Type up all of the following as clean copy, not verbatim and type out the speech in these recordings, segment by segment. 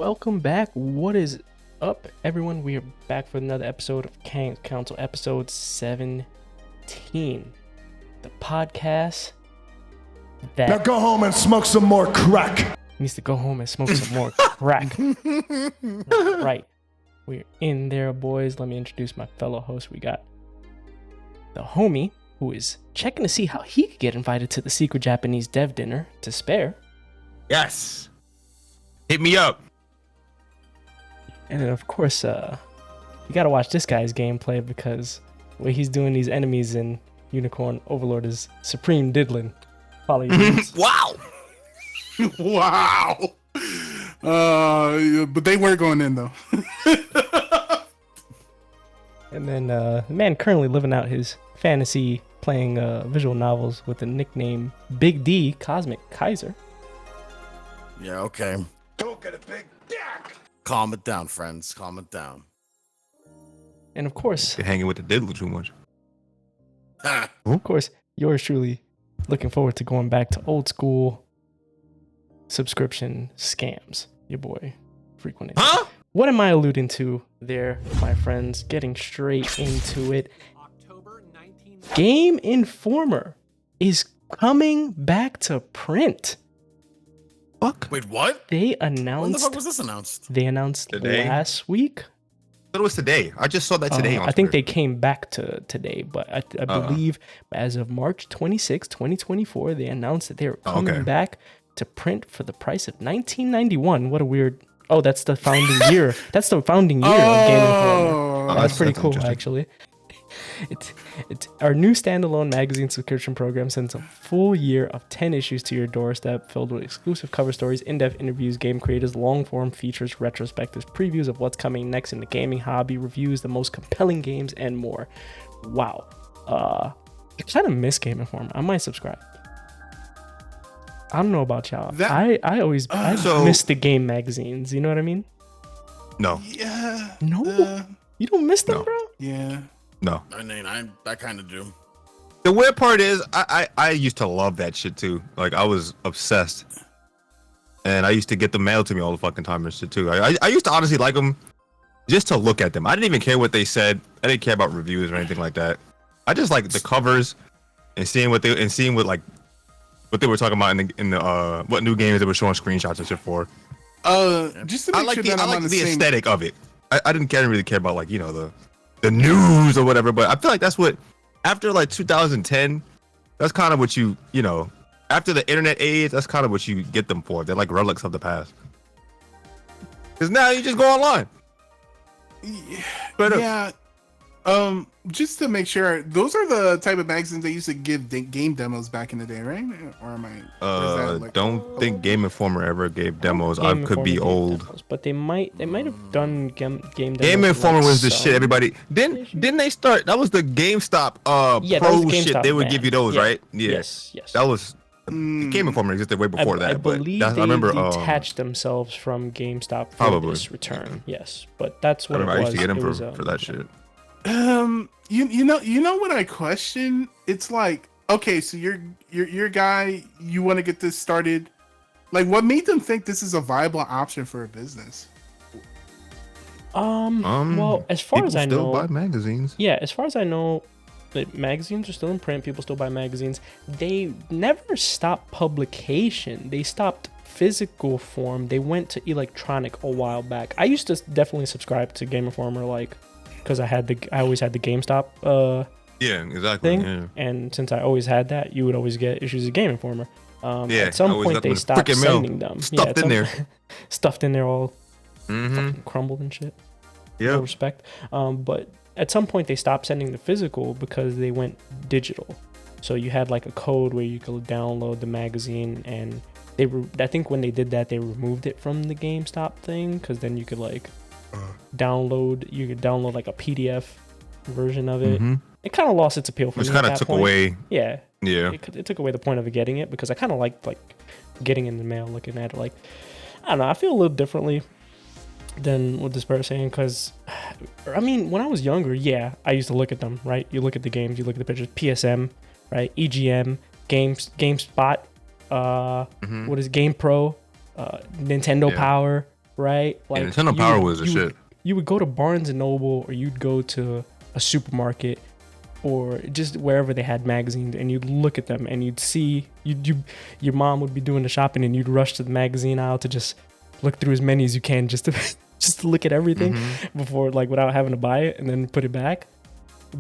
welcome back. What is up, everyone? We are back for another episode of Kangz Council, episode 17. The podcast that Now go home and smoke some more crack. needs to go home and smoke some more crack. Right. We're in there, boys. Let me introduce my fellow host. We got the homie who is checking to see how he could get invited to the secret Japanese dev dinner to spare. Yes. Hit me up. And then, of course, you gotta watch this guy's gameplay because what he's doing these enemies in Unicorn Overlord is supreme diddling. FallaYoDreams. Wow. Wow. But they weren't going in though. And then the man currently living out his fantasy playing visual novels with the nickname Big D Cosmic Kaiser. Yeah, okay. Don't get a big dick. Calm it down, friends. Calm it down. And of course, You're hanging with the diddler too much. yours truly looking forward to going back to old school subscription scams. Your boy frequenting. Huh? What am I alluding to there, my friends? Getting straight into it. Game Informer is coming back to print. Fuck. Wait, what? They When the announced. fuck was this announced? They announced Today? last week. That was today. I just saw that today. On I think they Twitter. came back to today, but I believe as of March 26, 2024, they announced that they were coming okay. back to print for the price of $19.91. What a weird. Oh, that's the founding year. That's the founding year of Game Informer. That's pretty cool, interesting. actually. It's our new standalone magazine subscription program sends a full year of 10 issues to your doorstep, filled with exclusive cover stories, in-depth interviews, game creators, long-form features, retrospectives, previews of what's coming next in the gaming hobby, reviews, the most compelling games, and more. Wow. I kind of miss Game Informer. I might subscribe. I don't know about y'all. I always miss the game magazines. You know what I mean? No, Yeah. No, you don't miss them, no. bro. Yeah. no. I mean, I kind of do. The weird part is, I used to love that shit too. Like I was obsessed, and I used to get them mailed to me all the fucking time and shit too. I used to honestly like them just to look at them. I didn't even care what they said. I didn't care about reviews or anything like that. I just like the covers and seeing what like what they were talking about in the what new games they were showing screenshots and shit for. Just to make I like sure the that I I'm like on the the same. aesthetic of it. I didn't really care about like the news or whatever, but I feel like that's what after like 2010, that's kind of what you after the internet age, that's kind of what you get them for. They're like relics of the past. Because now you just go online. Straight up. Yeah. Just to make sure, those are the type of magazines they used to give game demos back in the day, right? Or am I? or is that, like- Don't think Game Informer ever gave demos. I Game could be Informer gave old. demos, but they might have done game demos. Game for, Informer like, was the some- shit. Everybody didn't they start? That was the GameStop Yeah, that pro was the shit. GameStop They would ban. give you those, Yeah. right? Yeah. Yes. That was Game Informer existed way before I that. But believe that's, they I remember. detached themselves from GameStop for Probably. this return. Yes, but that's I what it remember I was. used to get them It was, for that shit. You know what I question? It's like, okay, so you're guy, you want to get this started. Like, what made them think this is a viable option for a business? Well, as far People as I still know, buy magazines. yeah, as far as I know, the magazines are still in print. People still buy magazines. They never stopped publication. They stopped physical form. They went to electronic a while back. I used to definitely subscribe to Game Informer, like, because I always had the GameStop Yeah, exactly. thing, Yeah. and since I always had that, you would always get issues of Game Informer. Yeah, At some I always point got they them in stopped frickin' mail, sending them. stuffed at in some- there. stuffed in there, all Mm-hmm. fucking crumbled and shit. No Yeah. respect. But at some point they stopped sending the physical because they went digital. So you had like a code where you could download the magazine, and I think when they did that, they removed it from the GameStop thing, because then you could like download like a PDF version of it. Mm-hmm. It kind of lost its appeal for Which me. kind at of that took point. away. Yeah. Yeah. It took away the point of getting it, because I kind of liked like getting in the mail, looking at it. Like, I don't know, I feel a little differently than what this person saying, because I mean, when I was younger, yeah, I used to look at them, right? You look at the games, you look at the pictures, PSM, right? EGM, GameSpot, what is Game Pro, Nintendo Yeah. Power, right? Like And Nintendo Power was the shit. You would go to Barnes and Noble, or you'd go to a supermarket, or just wherever they had magazines, and you'd look at them and you'd see your mom would be doing the shopping, and you'd rush to the magazine aisle to just look through as many as you can, just to just to look at everything before, like, without having to buy it and then put it back.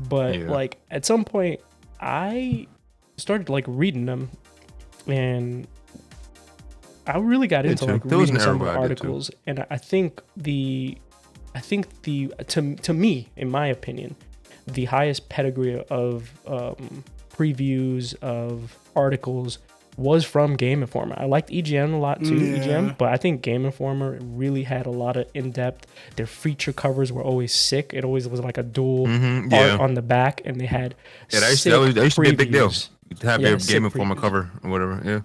But like at some point I started like reading them, and I really got into like reading some of the articles. And I think the to me, in my opinion, the highest pedigree of previews of articles was from Game Informer. I liked EGM a lot too, EGM, but I think Game Informer really had a lot of in-depth. Their feature covers were always sick. It always was like a dual art on the back, and they had that used to be a big deal to have your Game Informer cover or whatever. Yeah.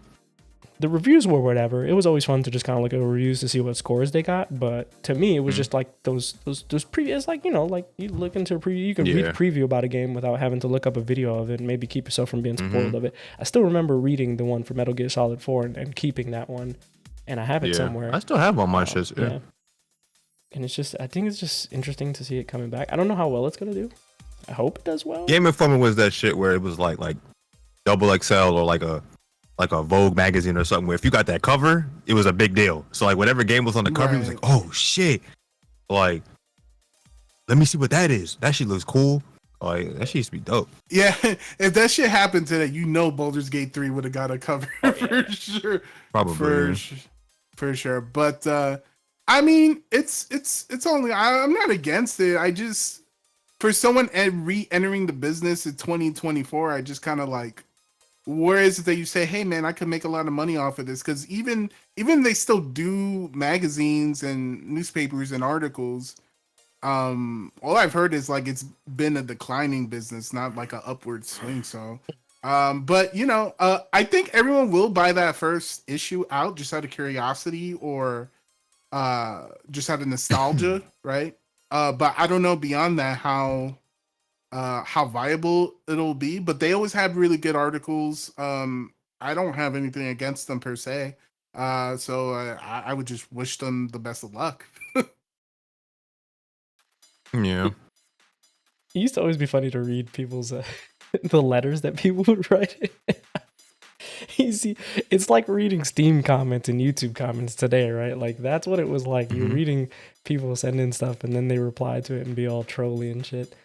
The reviews were whatever. It was always fun to just kind of look at the reviews to see what scores they got. But to me, it was just like those previews, like, you know, like you look into a preview, you can read a preview about a game without having to look up a video of it and maybe keep yourself from being spoiled of it. I still remember reading the one for Metal Gear Solid 4 and keeping that one, and I have it somewhere. I still have all my shit. Yeah. And it's just, I think it's just interesting to see it coming back. I don't know how well it's gonna do. I hope it does well. Game Informer was that shit where it was like double XL or like a Vogue magazine or something, where if you got that cover, it was a big deal. So like whatever game was on the cover, it was like, oh shit, like let me see what that is. That shit looks cool. Like that shit used to be dope. Yeah, if that shit happened today, you know Baldur's Gate 3 would have got a cover for sure. Probably for sure. But I mean, it's only, I'm not against it. I just, for someone re-entering the business in 2024, I just kind of like, where is it that you say, hey man, I could make a lot of money off of this? Because even they still do magazines and newspapers and articles. All I've heard is like it's been a declining business, not like an upward swing. So but you know, I think everyone will buy that first issue out just out of curiosity or just out of nostalgia, right? But I don't know beyond that how viable it'll be, but they always have really good articles. I don't have anything against them per se. So I would just wish them the best of luck. Yeah. It used to always be funny to read people's the letters that people would write. You see, it's like reading Steam comments and YouTube comments today, right? Like that's what it was like. You're reading people sending stuff, and then they reply to it and be all trolly and shit.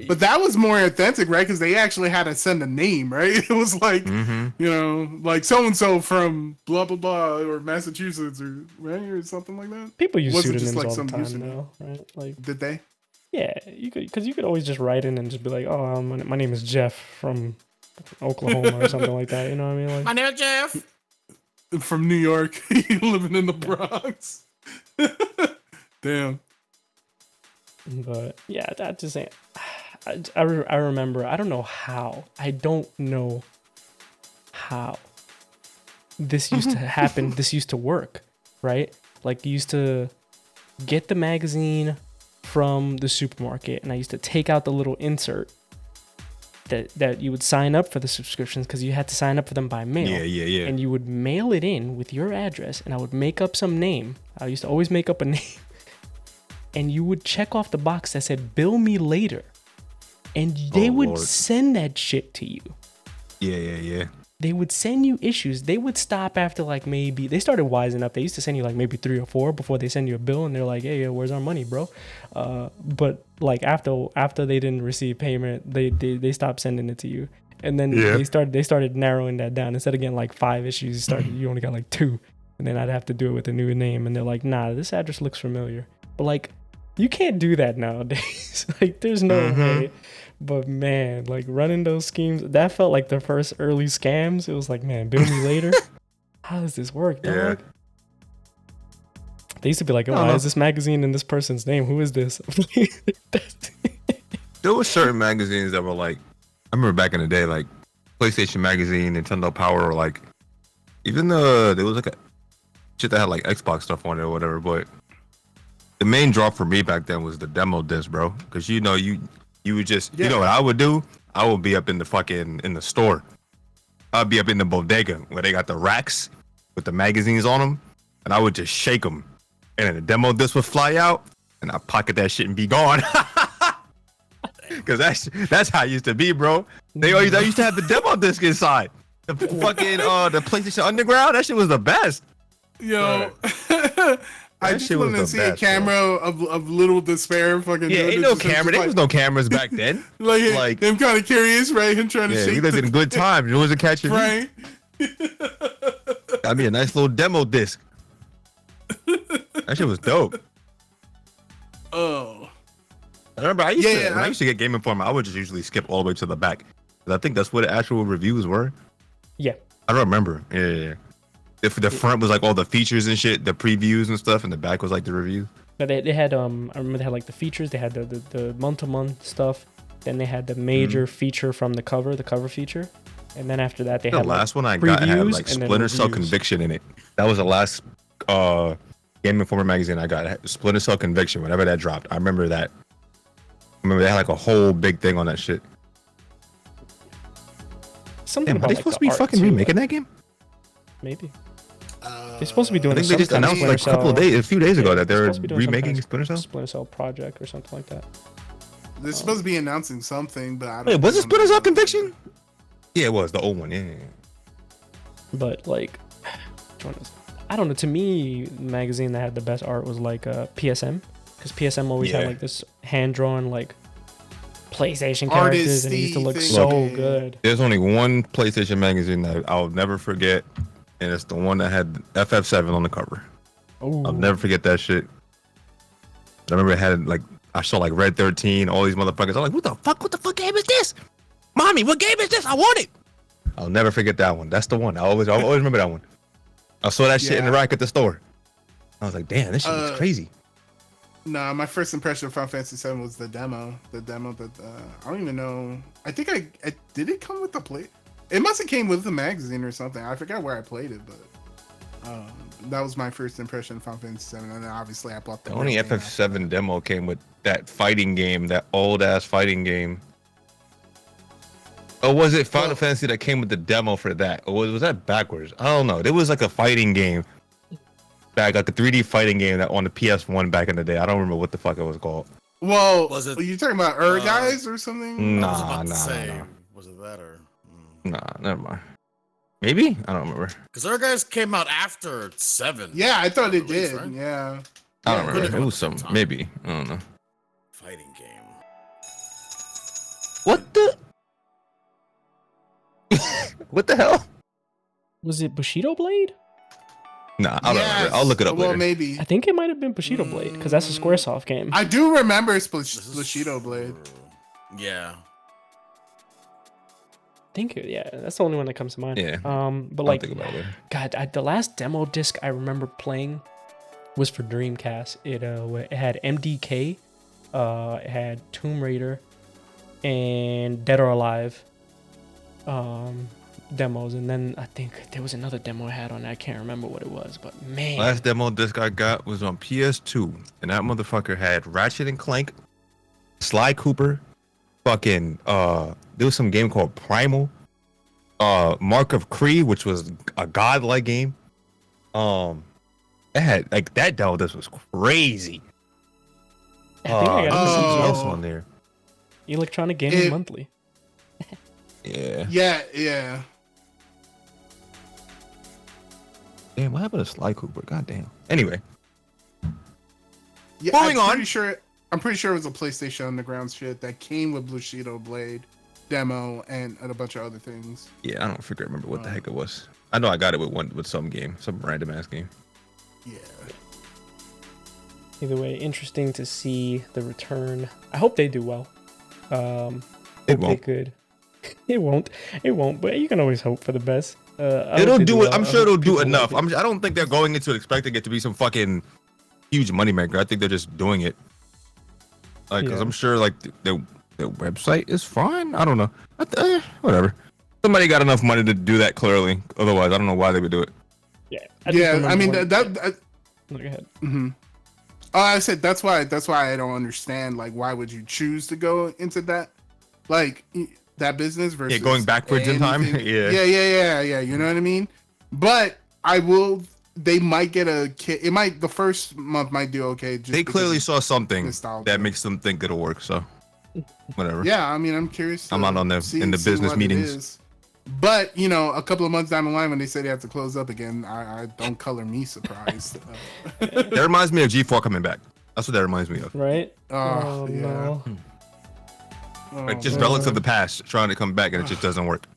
But that was more authentic, right? Because they actually had to send a name, right? It was like, you know, like so and so from blah blah blah or Massachusetts or right or something like that. People use pseudonyms all the time now, right? Like, did they? Yeah, you could, because you could always just write in and just be like, oh, my name is Jeff from Oklahoma or something like that. You know what I mean? Like, My name is Jeff from New York, living in the Bronx. Damn. But yeah, that just ain't. I remember. I don't know how this used to happen. This used to work, right? Like you used to get the magazine from the supermarket, and I used to take out the little insert that you would sign up for the subscriptions, because you had to sign up for them by mail. Yeah. And you would mail it in with your address, and I would make up some name. I used to always make up a name. And you would check off the box that said bill me later, and they would send that shit to you. Yeah. They would send you issues. They would stop after like maybe, they started wising up. They used to send you like maybe 3 or 4 before they send you a bill, and they're like, hey, where's our money, bro? But like after they didn't receive payment, they stopped sending it to you. And then they started narrowing that down. Instead of getting like 5 issues, you only got like 2. And then I'd have to do it with a new name, and they're like, nah, this address looks familiar. But like, you can't do that nowadays. Like, there's no way. But man, like running those schemes, that felt like the first early scams. It was like, man, bill me later. How does this work, dog? Yeah. They used to be like, oh, why is this magazine in this person's name? Who is this? There were certain magazines that were like, I remember back in the day, like PlayStation Magazine, Nintendo Power, or like even there was like a shit that had like Xbox stuff on it or whatever, but the main draw for me back then was the demo disc, bro. Because you know, you would just, you know what I would do? I would be up in the store. I'd be up in the bodega where they got the racks with the magazines on them, and I would just shake them and then the demo disc would fly out, and I pocket that shit and be gone. Cause that's how it used to be, bro. I used to have the demo disc inside. The fucking the PlayStation Underground, that shit was the best. Yo, I just shit was want to the see best, a camera of Little Despair fucking. Yeah, doing ain't this no and camera. There was no cameras back then. like him kind of curious, right? Him trying to Yeah, shake. we lived in good times. It wasn't catching me. Right. I mean, a nice little demo disc. That shit was dope. Oh. I remember I used Yeah, to when I used to get Game Informer, I would just usually skip all the way to the back. 'Cause I think that's what the actual reviews were. Yeah. I don't remember. Yeah. If the front was like all the features and shit, the previews and stuff, and the back was like the reviews. But they had I remember they had like the features. They had the month-to-month stuff. Then they had the major feature from the cover feature, and then after that they The had last like, one I got had previews like and then Splinter Cell reviews. Conviction in it. That was the last Game Informer magazine I got. It had Splinter Cell Conviction, whenever that dropped. I remember that. I remember they had like a whole big thing on that shit. Something Damn, are about they like, supposed to the be art, fucking too, remaking like, that game? Maybe. They're supposed to be doing. I think they some just kind of announced like a Splinter couple of Cell- days, a few days ago, that they're supposed to be doing some kind remaking of Splinter Cell. Splinter Cell project or something like that. They're supposed to be announcing something, but I don't. Wait, was it Splinter Cell remember. Conviction? Yeah, it was the old one. Yeah. But like, I don't know. To me, the magazine that had the best art was like PSM, because PSM always had Yeah. like this hand drawn like PlayStation characters, and it used to look Artisty so thing. good. There's only one PlayStation magazine that I'll never forget, and it's the one that had FF7 on the cover. Oh, I'll never forget that shit. I remember it had like I saw like Red 13, all these motherfuckers. I'm like, what the fuck game is this? Mommy, what game is this? I want it. I'll never forget that one. That's the one. I'll always remember that one. I saw that shit in the Yeah. rack at the store. I was like, damn, this shit was crazy. Nah, my first impression of Final Fantasy VII was the demo. The demo that I don't even know. I think I did it come with the play. It must have came with the magazine or something. I forgot where I played it, but that was my first impression of Final Fantasy VII. And then obviously I bought the The only real game FF7 demo came with that fighting game, that old ass fighting game. Or was it Final Fantasy that came with the demo for that? Or was that backwards? I don't know. There was like a fighting game back, like a 3D fighting game that on the PS1 back in the day. I don't remember what the fuck it was called. Well, Was it, are you talking about guys or something? I was Nah, about to nah, say, nah. was it that or? Nah, never mind. Maybe? I don't remember. Because guys came out after 7. Yeah, I thought it Release, did. right? Yeah. I don't Yeah, remember. could've It was come some, at the maybe. I don't know. Fighting game. What the? What the hell? was it Bushido Blade? Nah, I don't Yes. remember. I'll look it up Well, later. maybe. I think it might have been Bushido Blade, because that's a SquareSoft game. I do remember This is Bushido Blade. Yeah. Yeah, that's the only one that comes to mind. Yeah. But I'll like, think about it later. God, the last demo disc I remember playing was for Dreamcast. It had MDK, it had Tomb Raider, and Dead or Alive demos, and then I think there was another demo I had on it. I can't remember what it was, but man, Last demo disc I got was on PS2, and that motherfucker had Ratchet and Clank, Sly Cooper, fucking there was some game called Primal, Mark of Kree, which was a godlike game. It had like that demo disc was crazy. I think I got let me see it what from else on there. Electronic Gaming Monthly. Yeah. Yeah. Damn, what happened to Sly Cooper? God damn. Anyway, Yeah, Moving on. I'm pretty sure it was a PlayStation Underground shit that came with Bushido Blade demo and a bunch of other things. yeah, I don't figure remember what the heck it was. I know I got it with some game, some random ass game. Yeah. Either way, interesting to see the return. I hope they do well. It Hope they won't. could. It won't. But you can always hope for the best. I hope It'll they do it. well. I'm I sure hope it'll do people enough. like it. I don't think they're going into it expecting it to be some fucking huge moneymaker. I think they're just doing it. Like, because Yeah. I'm sure like their website is fine. I don't know. Whatever. Somebody got enough money to do that clearly. Otherwise, I don't know why they would do it. Yeah. Yeah, I mean that. No, go ahead. Oh, I said that's why I don't understand. Like, why would you choose to go into that, like that business versus going backwards in time? anything? Yeah. Yeah. You know what I mean? But I will they might get a kit. It might, the first month might do okay. Just They because clearly of saw something nostalgia. that makes them think it'll work. So, whatever. Yeah, I mean, I'm curious. I'm to not on the see- in the see business what it meetings. is. But you know, a couple of months down the line, when they say they have to close up again, I don't color me surprised. That reminds me of G4 coming back. That's what that reminds me of. Right? Oh, yeah. no. Oh, Like just man. relics of the past trying to come back and it just doesn't work.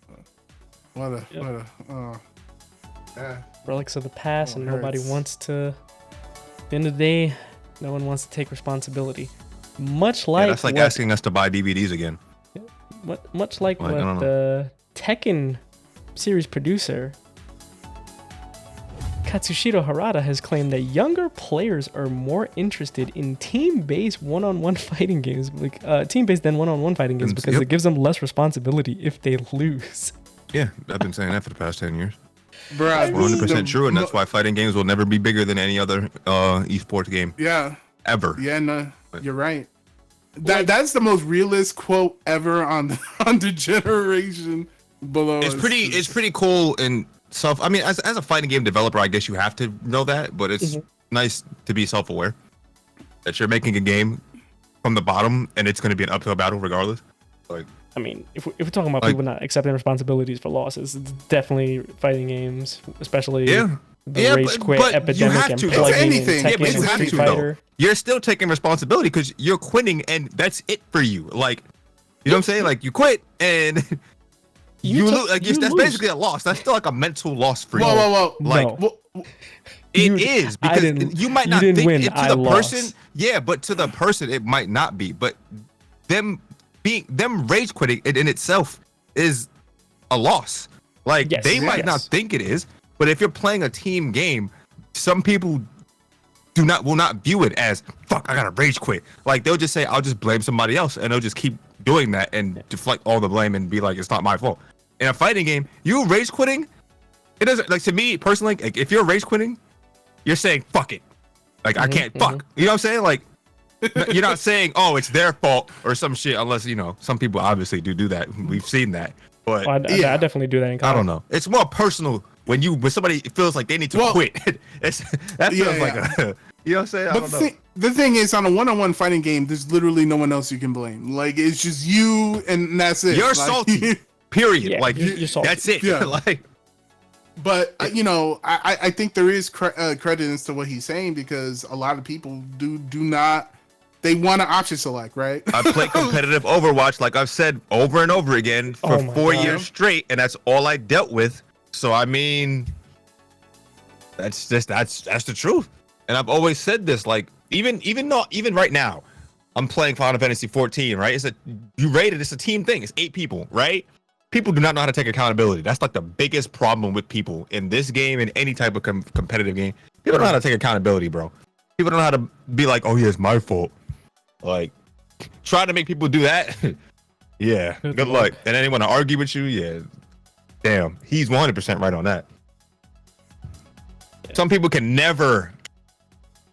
What a. Yeah. Relics of the past, Oh, and it nobody hurts. wants to. At the end of the day, no one wants to take responsibility. Much like Yeah, that's like what, asking us to buy DVDs again. much like Like, I don't what know. the Tekken series producer Katsushiro Harada has claimed that younger players are more interested in team-based one-on-one fighting games, like team-based than one-on-one fighting games, because Yep. it gives them less responsibility if they lose. Yeah, I've been saying that for the past 10 years. Bruh, 100% true, and the- that's why fighting games will never be bigger than any other esports game Yeah, ever. yeah, no, you're right. That's the most realist quote ever on the generation below. It's pretty cool and I mean, as a fighting game developer, I guess you have to know that, but it's nice to be self-aware that you're making a game from the bottom and it's going to be an uphill battle regardless. Like, I mean, if we're talking about Like- people not accepting responsibilities for losses, it's definitely fighting games, especially yeah. the Yeah, rage quit but you epidemic have and to. It's plugging in anything. Tekken Yeah, but and you have Street to, though. Fighter. You're still taking responsibility because you're quitting and that's it for you. Like, you know what I'm saying? Like, you quit and you took- lose. Like, you that's lose. basically a loss. That's still like a mental loss for you. Whoa. Like, No. It You- is I because didn't- you might you not didn't think win, it to I the lost. person. Yeah, but to the person it might not be. But them rage quitting it in itself is a loss. Like Yes, they might yes. not think it is, but if you're playing a team game, some people will not view it as fuck. I gotta rage quit. Like they'll just say I'll just blame somebody else, and they'll just keep doing that and deflect all the blame and be like it's not my fault. In a fighting game, you rage quitting. It doesn't like to me personally. Like if you're rage quitting, you're saying fuck it. Like I can't fuck. You know what I'm saying? Like you're not saying oh it's their fault or some shit unless you know some people obviously do that. We've seen that. But I Yeah. definitely do that in I college. don't know. It's more personal when somebody feels like they need to Well- quit. That feels Yeah, like yeah. a you know what I'm saying? I But don't know. the thing is, on a one-on-one fighting game, there's literally no one else you can blame. Like it's just you, and that's it. You're Like, salty. Period. Yeah, like you're salty. that's it. Yeah. Like But you know, I think there is credence to what he's saying because a lot of people do not. They want to option select, right? I play competitive Overwatch, like I've said over and over again, for Oh my 4 God. years straight, and that's all I dealt with. So I mean, that's the truth. And I've always said this, like even right now, I'm playing Final Fantasy 14, right? It's a team thing. It's 8 people, right? People do not know how to take accountability. That's like the biggest problem with people in this game and any type of competitive game. People don't know how to take accountability, bro. People don't know how to be like, oh yeah, it's my fault. Like, trying to make people do that, yeah, good luck. And anyone to argue with you, yeah, damn, he's 100% right on that. Some people can never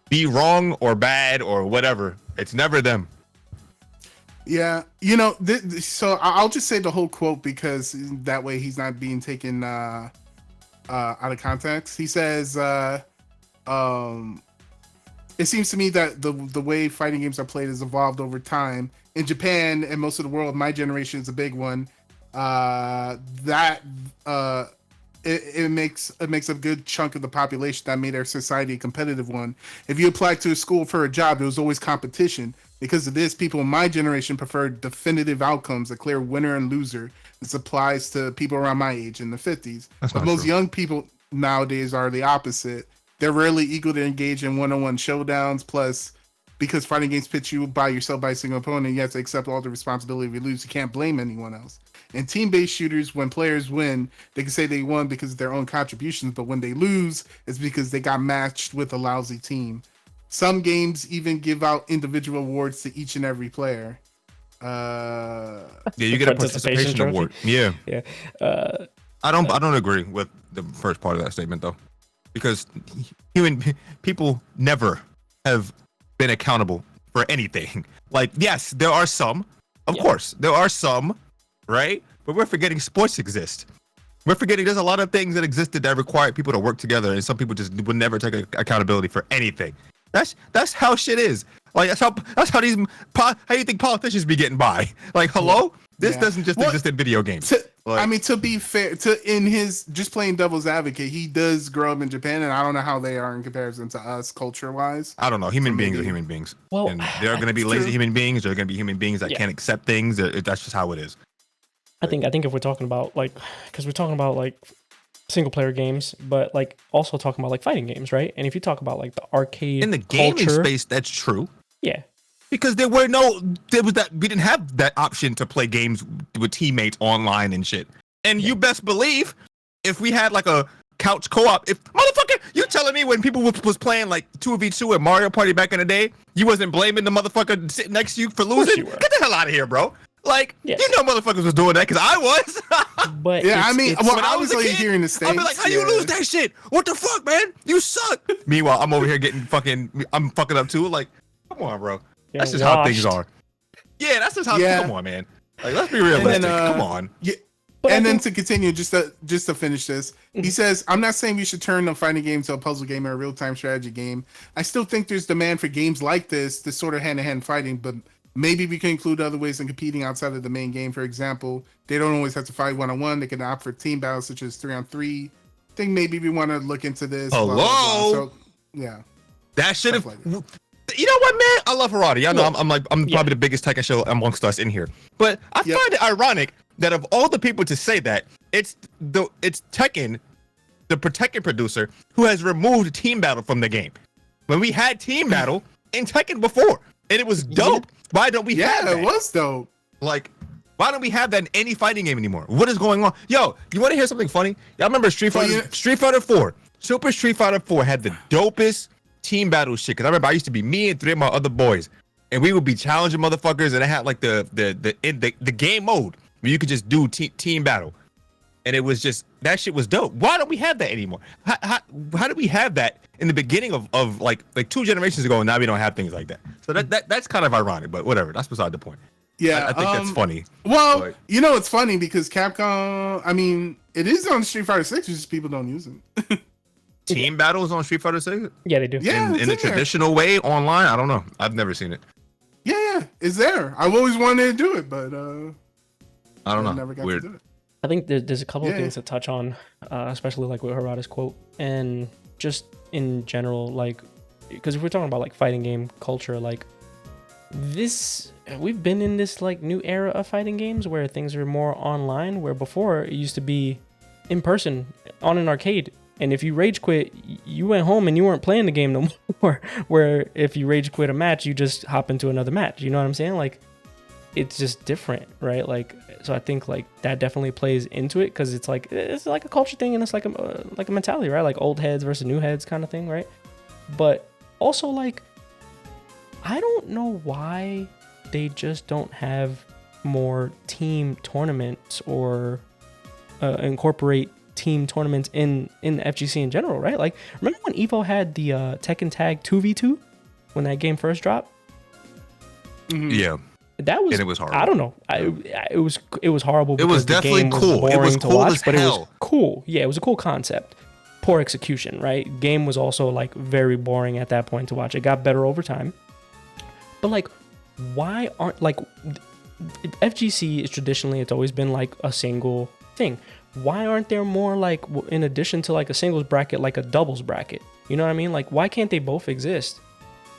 be wrong or bad or whatever. It's never them. Yeah, you know, so I'll just say the whole quote because that way he's not being taken out of context. He says, "It seems to me that the way fighting games are played has evolved over time. In Japan and most of the world, my generation is a big one. It makes a good chunk of the population that made our society a competitive one. If you applied to a school for a job, there was always competition. Because of this, people in my generation prefer definitive outcomes, a clear winner and loser. This applies to people around my age in the 50s. That's But not most true. young people nowadays are the opposite. They're rarely eager to engage in one-on-one showdowns. Plus, because fighting games pit you by yourself by a single opponent, you have to accept all the responsibility if you lose. You can't blame anyone else. In team-based shooters, when players win, they can say they won because of their own contributions, but when they lose, it's because they got matched with a lousy team. Some games even give out individual awards to each and every player. Yeah, you get a Participation participation trophy. award. Yeah, Yeah. I don't agree with the first part of that statement though, because people never have been accountable for anything. Like, yes, there are some, of course, there are some, right? But we're forgetting sports exist. We're forgetting there's a lot of things that existed that required people to work together, and some people just would never take accountability for anything. That's how shit is. Like that's how how you think politicians be getting by? Like, hello, this doesn't just exist in video games. I mean, to be fair, in his just playing devil's advocate, he does grow up in Japan, and I don't know how they are in comparison to us culture wise. I don't know. Human beings are human beings. Well, and there are going to be lazy human beings. There are going to be human beings that can't accept things. That's just how it is. I think if we're talking about like, because we're talking about like single player games, but like also talking about like fighting games, right? And if you talk about like the arcade in the gaming culture, space, that's true. Yeah. Because we didn't have that option to play games with teammates online and shit. And you best believe if we had like a couch co-op, if motherfucker, you telling me when people was playing like 2v2 at Mario Party back in the day, you wasn't blaming the motherfucker sitting next to you for losing? Get the hell out of here, bro. Like, you know motherfuckers was doing that because I was. But yeah, I mean, when I was was a like kid, here in the States. I'd be like, how you lose that shit? What the fuck, man? You suck. Meanwhile, I'm over here I'm fucking up too. Like, come on, bro. That's just how things are. Yeah, that's just how. Come on, man. Like, let's be realistic. Come on. Yeah. And then to continue, just to finish this, he says, "I'm not saying we should turn a fighting game to a puzzle game or a real-time strategy game. I still think there's demand for games like this sort of hand-to-hand fighting, but maybe we can include other ways in competing outside of the main game. For example, they don't always have to fight one-on-one. They can opt for team battles such as 3-on-3. I think maybe we want to look into this." Hello. Blah, blah, blah. So, yeah. That should have. Like you know what, man? I love Harada. Y'all know I'm probably the biggest Tekken show amongst us in here. But I find it ironic that of all the people to say that, it's Tekken, the Tekken producer, who has removed Team Battle from the game. When we had Team Battle in Tekken before, and it was dope. Why don't we have that? Yeah, it was dope. Like, why don't we have that in any fighting game anymore? What is going on? Yo, you want to hear something funny? Y'all remember Street Fighter 4? Super Street Fighter 4 had the dopest team battle shit. Because I remember I used to be me and 3 of my other boys, and we would be challenging motherfuckers, and it had like the game mode where you could just do team battle, and it was just that shit was dope. Why don't we have that anymore? How did we have that in the beginning of like 2 generations ago, and now we don't have things like that? So that's kind of ironic, but whatever. That's beside the point. Yeah, I think that's funny. Well, but, you know, it's funny because Capcom, I mean, it is on Street Fighter 6, just people don't use it. Team battles on Street Fighter 6? Yeah, they do. Yeah, in the traditional way online? I don't know. I've never seen it. Yeah, it's there. I've always wanted to do it, but I don't know. Never got Weird. to do it. I think there's a couple of things to touch on, especially like with Harada's quote, and just in general, like, because if we're talking about like fighting game culture, like we've been in this like new era of fighting games where things are more online, where before it used to be in person on an arcade. And if you rage quit, you went home and you weren't playing the game no more. Where if you rage quit a match, you just hop into another match. You know what I'm saying? Like, it's just different, right? Like, so I think like that definitely plays into it because it's like a culture thing and it's like a mentality, right? Like old heads versus new heads kind of thing, right? But also like, I don't know why they just don't have more team tournaments or incorporate team tournaments in the FGC in general, right? Like, remember when Evo had the Tekken Tag 2v2 when that game first dropped? Mm-hmm. Yeah, that was. And it was horrible. I don't know. It was horrible. Because it was definitely the game cool. Was it was to cool watch, as but hell. It was cool. Yeah, it was a cool concept. Poor execution, right? Game was also like very boring at that point to watch. It got better over time, but like, why aren't like FGC is traditionally it's always been like a single thing. Why aren't there more like in addition to like a singles bracket, like a doubles bracket? You know what I mean? Like, why can't they both exist?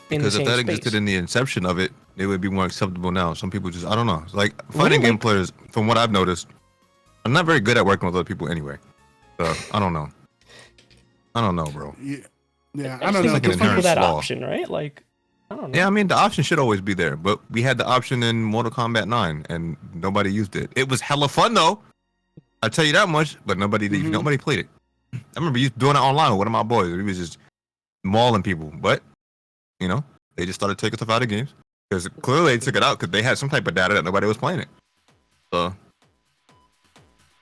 Because if that existed in the inception of it, it would be more acceptable now. Some people just, I don't know. Like fighting game players, from what I've noticed, are not very good at working with other people anyway. So I don't know. I don't know, bro. Yeah, I don't know. Like an Give people inherent that flaw. option, right? Like, I don't know. Yeah, I mean the option should always be there, but we had the option in Mortal Kombat 9, and nobody used it. It was hella fun though. I tell you that much, but nobody played it. I remember doing it online with one of my boys. We was just mauling people, but you know, they just started taking stuff out of games because clearly they took it out because they had some type of data that nobody was playing it. So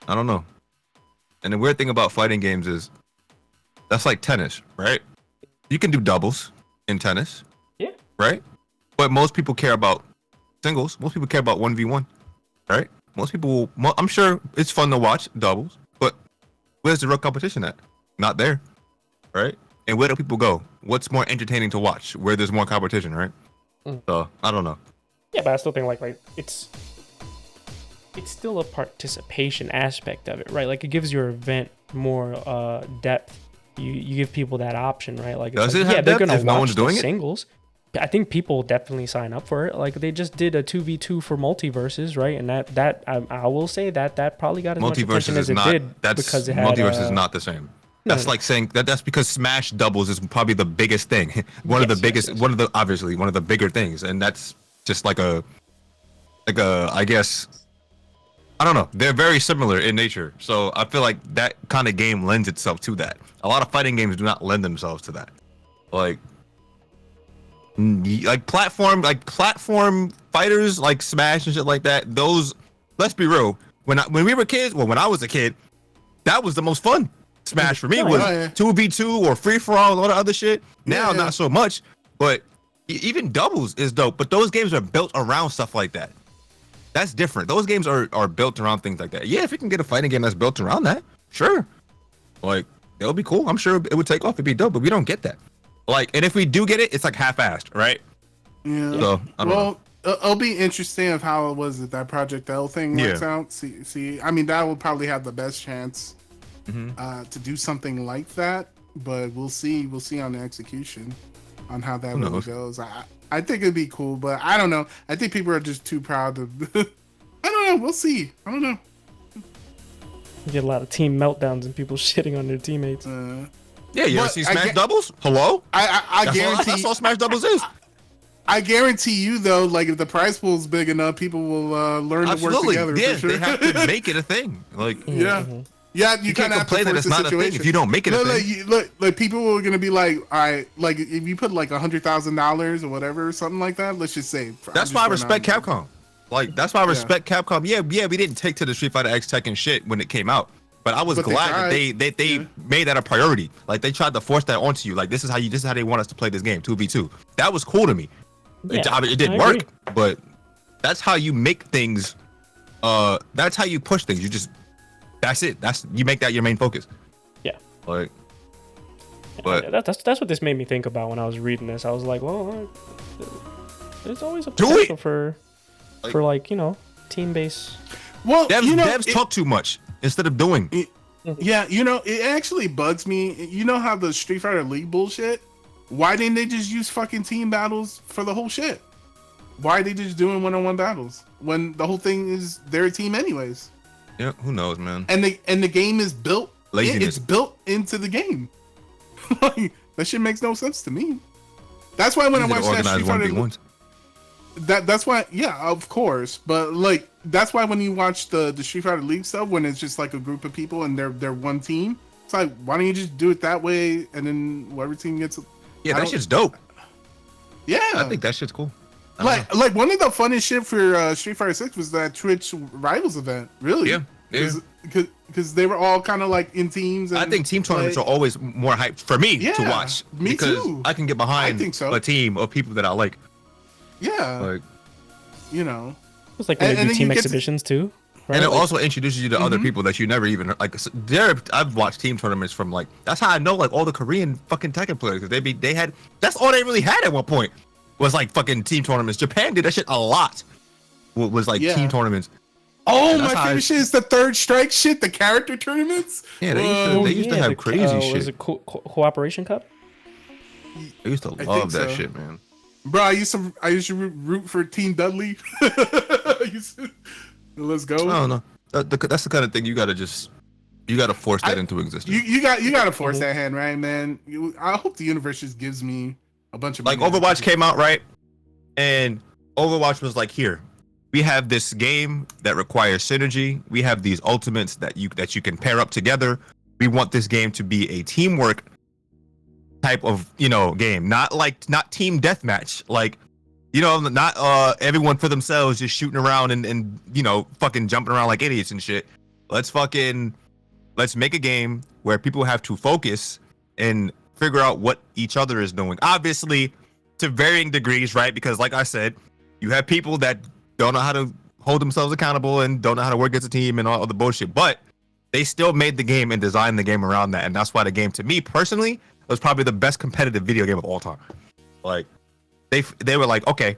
I don't know. And the weird thing about fighting games is that's like tennis, right? You can do doubles in tennis, Yeah. right? But most people care about singles. Most people care about 1v1, right? Most people, I'm sure it's fun to watch doubles, but Where's the real competition at? Not there, right? And where do people go? What's more entertaining to watch? Where there's more competition, right? So I don't know. Yeah, but I still think like it's still a participation aspect of it, right? Like it gives your event more depth. You give people that option, right? Like Does like, it have yeah, they're depth gonna if no watch one's doing the it? singles. I think people definitely sign up for it. Like they just did a 2v2 for multiverses, right? And that I will say that probably got as much Multiverses attention as is it not. did That's because it had multiverse is not the same. That's like saying that's because Smash doubles is probably the biggest thing. One of the biggest, one of the obviously one of the bigger things, and that's just like a I guess I don't know. They're very similar in nature, so I feel like that kind of game lends itself to that. A lot of fighting games do not lend themselves to that. Like platform fighters like Smash and shit like that. Those, let's be real. When we were kids, well, when I was a kid, that was the most fun. Smash for me was 2v2 or free for all, a lot of other shit. Now not so much, but even doubles is dope. But those games are built around stuff like that. That's different. Those games are built around things like that. Yeah, if you can get a fighting game that's built around that, sure. Like it'll be cool. I'm sure it would take off. It'd be dope, but we don't get that. Like, and if we do get it, it's like half-assed, right? Yeah. So I don't know. It'll be interesting of how it was that Project L thing works out. See, I mean, that would probably have the best chance to do something like that, but we'll see. We'll see on the execution on how that really goes. I think it'd be cool, but I don't know. I think people are just too proud to. I don't know. We'll see. I don't know. You get a lot of team meltdowns and people shitting on their teammates. Yeah, you ever see Smash doubles? Hello? I guarantee. That's all Smash doubles is. I guarantee you, though, like if the prize pool is big enough, people will learn to work together. Yeah, for sure. they have to make it a thing. Like, yeah, you can't kind of have to complain that it's not a thing if you don't make it a thing. Like people are gonna be like, all right, like if you put like $100,000 or whatever, something like that. Let's just say. That's why I respect Capcom. Like that's why I respect Capcom. Yeah, we didn't take to the Street Fighter X Tekken shit when it came out. But I was glad that they made that a priority. Like they tried to force that onto you. Like this is how they want us to play this game, 2v2. That was cool to me. It didn't work, but that's how you make things. That's how you push things. That's it. You make that your main focus. Yeah. Like, but that's what this made me think about when I was reading this. I was like, well, there's always a potential for like team base. Well, devs talk too much instead of doing. Yeah, it actually bugs me. You know how the Street Fighter League bullshit? Why didn't they just use fucking team battles for the whole shit? Why are they just doing one-on-one battles when the whole thing is their team anyways? Yeah, who knows, man. And the game is built. Laziness. It's built into the game. Like, that shit makes no sense to me. That's why when I watch that Street Fighter, that's why, yeah, of course. But like, that's why when you watch the Street Fighter League stuff, when it's just like a group of people and they're one team, it's like, why don't you just do it that way? And then whatever team gets. Yeah, that shit's dope. Yeah, I think that shit's cool. Like one of the funnest shit for Street Fighter 6 was that Twitch Rivals event. Really? Yeah. Because they were all kind of like in teams. And I think team tournaments are always more hyped for me to watch. Me because too. I can get behind a team of people that I like. Yeah. Like, it's like when they do team exhibitions too. Right? And it also introduces you to other people that you never even like. I've watched team tournaments from like. That's how I know like all the Korean fucking Tekken players because they had. That's all they really had at one point. Was like fucking team tournaments. Japan did that shit a lot. Was like team tournaments. Oh, my favorite shit is the Third Strike shit, the character tournaments. Yeah, they used to have crazy shit. Was it Cooperation Cup? I used to love that shit, man. Bro, I used to root for Team Dudley. Let's go. I don't know. That's the kind of thing you gotta force that into existence. You gotta force that hand, right, man? I hope the universe just gives me a bunch of like Overwatch came out, right? And Overwatch was like, here, we have this game that requires synergy. We have these ultimates that you can pair up together. We want this game to be a teamwork type of game, not team deathmatch, like not everyone for themselves just shooting around and fucking jumping around like idiots and shit. Let's make a game where people have to focus and figure out what each other is doing. Obviously, to varying degrees, right? Because like I said, you have people that don't know how to hold themselves accountable and don't know how to work as a team and all the bullshit. But they still made the game and designed the game around that, and that's why the game, to me personally, was probably the best competitive video game of all time. Like, they were like, okay,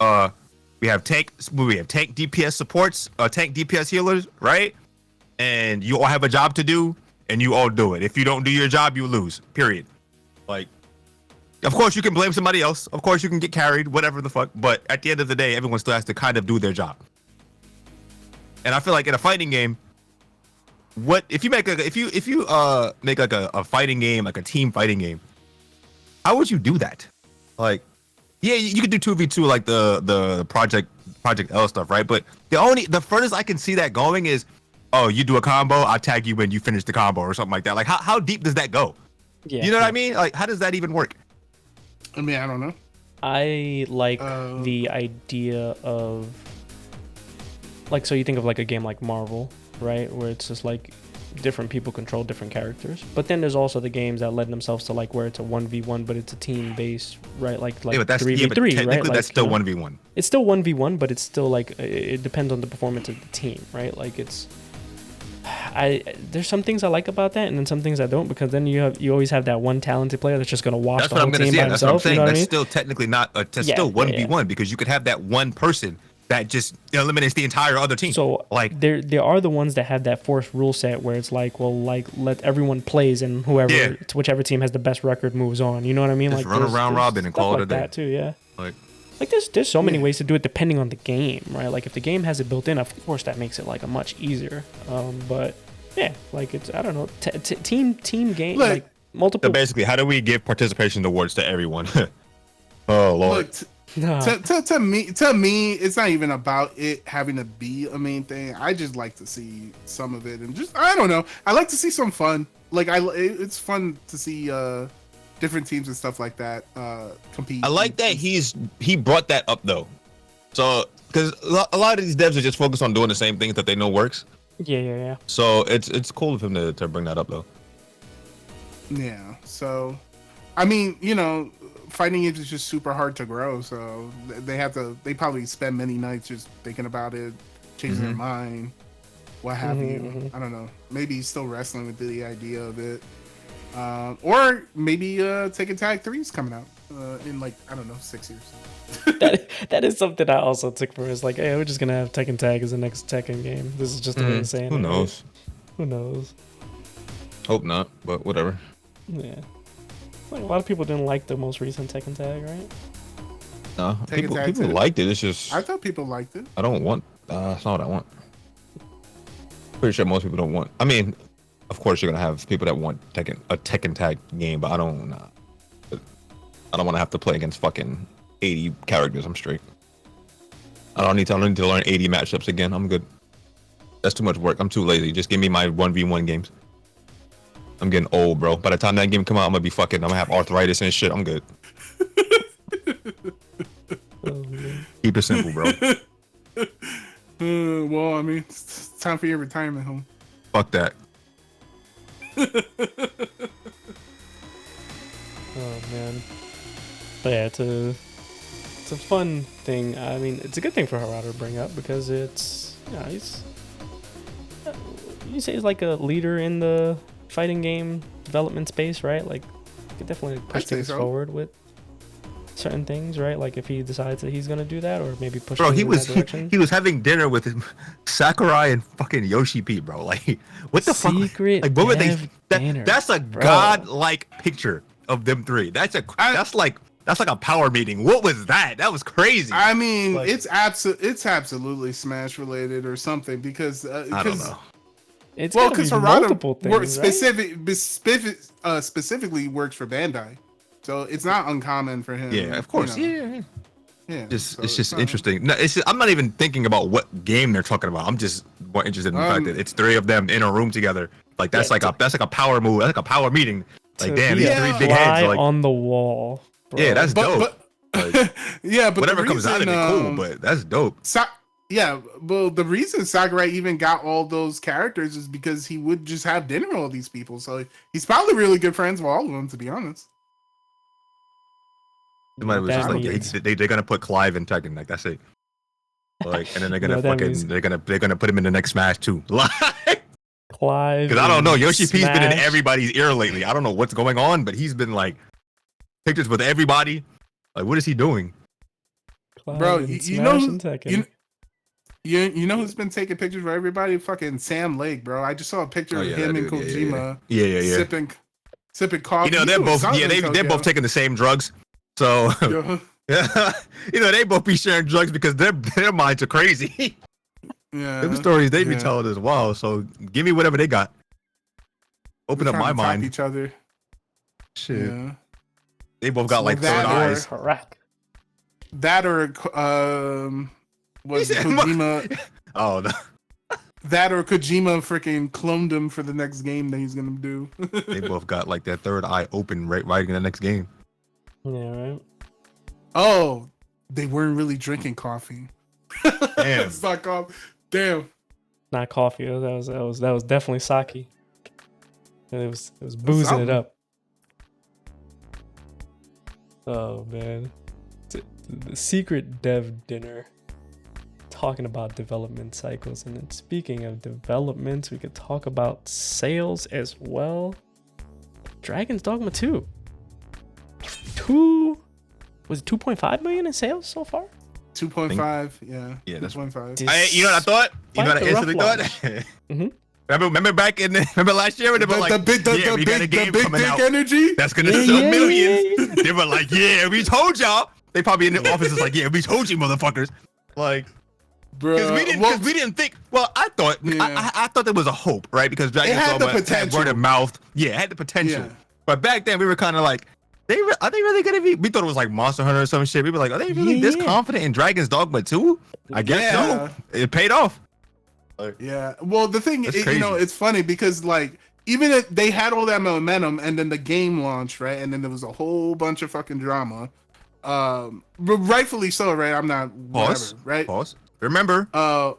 we have tank DPS supports, tank DPS healers, right? And you all have a job to do, and you all do it. If you don't do your job, you lose. Period. Like, of course you can blame somebody else. Of course you can get carried, whatever the fuck. But at the end of the day, everyone still has to kind of do their job. And I feel like in a fighting game, what if you make if you make like a fighting game, like a team fighting game, how would you do that? Like, yeah, you could do 2v2 like the Project L stuff, right? But the furthest I can see that going is, oh, you do a combo, I tag you when you finish the combo or something like that. Like, how deep does that go? Yeah, you know what I mean? Like, how does that even work? I mean, I don't know. I like the idea of, like, so you think of like a game like Marvel, right, where it's just like different people control different characters. But then there's also the games that lend themselves to like where it's a 1v1, but it's a team based, right? Like yeah, but that's 3v3, but technically right? Like, that's still 1v1. It's still 1v1, but it's still like it depends on the performance of the team, right? Like it's there's some things I like about that, and then some things I don't, because then you always have that one talented player that's just gonna wash That's the what whole I'm gonna team say. by That's what I'm himself. saying. You know what I That's mean? still technically not. That's Yeah, still 1v1 yeah. because you could have that one person that just eliminates the entire other team. So like, there are the ones that have that forced rule set where it's like, well, like let everyone plays and whichever team has the best record moves on. You know what I mean? just Like run a round robin and stuff call it like a day. that too, yeah. Like there's so many ways to do it depending on the game, right? Like if the game has it built in, of course that makes it like a much easier. But yeah, like it's, I don't know, team game, Look, like multiple. so basically, how do we give participation awards to everyone? Oh Lord. Look, to me, it's not even about it having to be a main thing. I just like to see some of it, and just, I don't know, I like to see some fun. Like it's fun to see different teams and stuff like that compete. I like that he brought that up though. So because a lot of these devs are just focused on doing the same things that they know works. Yeah. So it's cool of him to bring that up though. Yeah. So, I mean, you know, fighting games is just super hard to grow. So they probably spend many nights just thinking about it, changing their mind, what have you. I don't know. Maybe still wrestling with the idea of it. Or maybe Tekken Tag 3 is coming out in like, I don't know, 6 years. that is something I also took for. It's like, hey, we're just gonna have Tekken Tag as the next Tekken game. This is just a way of saying who it. knows? Who knows? Hope not, but whatever. Yeah. Like a lot of people didn't like the most recent Tekken Tag, right? No, Tekken Tag people 2. liked it. It's just I thought people liked it. I don't want. That's not what I want. Pretty sure most people don't want. I mean, of course you're gonna have people that want a Tekken Tag game, but I don't. I don't want to have to play against fucking 80 characters. I'm straight. I don't need to learn 80 matchups again. I'm good. That's too much work. I'm too lazy. Just give me my 1v1 games. I'm getting old, bro. By the time that game come out, I'm gonna have arthritis and shit. I'm good. Keep it simple, bro. Well, I mean, it's time for your retirement home. Fuck that. Oh man. But yeah, it's a fun thing. I mean, it's a good thing for Harada to bring up because it's, you know, he's, you say he's like a leader in the fighting game development space, right? Like, he could definitely push things forward with certain things, right? Like if he decides that he's gonna do that, or maybe push. Bro, things he in was that direction. he was having dinner with him, Sakurai and fucking Yoshi P, bro. Like, what the Secret fuck? Like, what were they? dinner, That's a bro. god-like picture of them three. That's like a power meeting. What was that? That was crazy. I mean, Like, it's absolutely Smash related or something because I don't know. It's well, because Harada things, right? specifically works for Bandai, so it's not uncommon for him. Yeah, of course. You know. Yeah. Yeah. It's So just not- interesting. No, I'm not even thinking about what game they're talking about. I'm just more interested in the fact that it's three of them in a room together. Like that's like a power move. That's like a power meeting. Like To damn, be these a three big fly heads. Like on the wall. Bro. yeah, that's dope. Like, yeah, but whatever the comes out of reason, it, cool. But that's dope. Yeah, well, the reason Sakurai even got all those characters is because he would just have dinner with all these people. So he's probably really good friends with all of them, to be honest. Somebody was That just like, means- they're gonna put Clive in Tekken, like that's it. Like, and then they're gonna No, that means- they're gonna put him in the next Smash too. Like, Clive. Because I don't know, in Yoshi P's been in Smash. everybody's ear lately. I don't know what's going on, but he's been like pictures with everybody. Like, what is he doing? Clive Bro, in you know Smash who- and Tekken. You know who's been taking pictures for everybody? Fucking Sam Lake, bro. I just saw a picture of him and Kojima Yeah. sipping coffee. You know, they're both they're both taking the same drugs. So yeah, you know, they both be sharing drugs because their minds are crazy. Yeah. Them stories they be telling as well. So give me whatever they got. Open up my mind. Each other. Shit. Yeah. They both got like third that eyes. Correct. That or was Kojima Oh no. that or Kojima freaking cloned him for the next game that he's gonna do. They both got like their third eye open right in the next game. Yeah, right. Oh, they weren't really drinking coffee. Damn. It's not coffee. Damn. Not coffee. That was definitely sake. And it was boozing it up. Oh man, the secret dev dinner. Talking about development cycles, and then speaking of developments, we could talk about sales as well. Dragon's Dogma 2. Was it 2.5 million in sales so far? 2.5. Yeah. Yeah, that's 2.5. You know what I thought? You know what I Quite the instantly rough thought? Mhm. Remember back remember last year when they were like, we got a game coming out energy. that's gonna Yeah, sell yeah, millions. yeah, They were like, yeah, we told y'all. They probably in the offices like, yeah, we told you, motherfuckers. Like, because we didn't think. Well, I thought I thought there was a hope, right? Because Dragon's had the Dogma had potential. word of mouth. Yeah, it had the potential. Yeah. But back then we were kind of like, are they really gonna be? We thought it was like Monster Hunter or some shit. We were like, are they really this confident in Dragon's Dogma 2? I guess so. It paid off. Yeah. Well, the thing is, That's crazy. it's funny because like even if they had all that momentum and then the game launched, right? And then there was a whole bunch of fucking drama. Rightfully so, right? I'm not Pause. whatever, right? Pause. Remember, Uh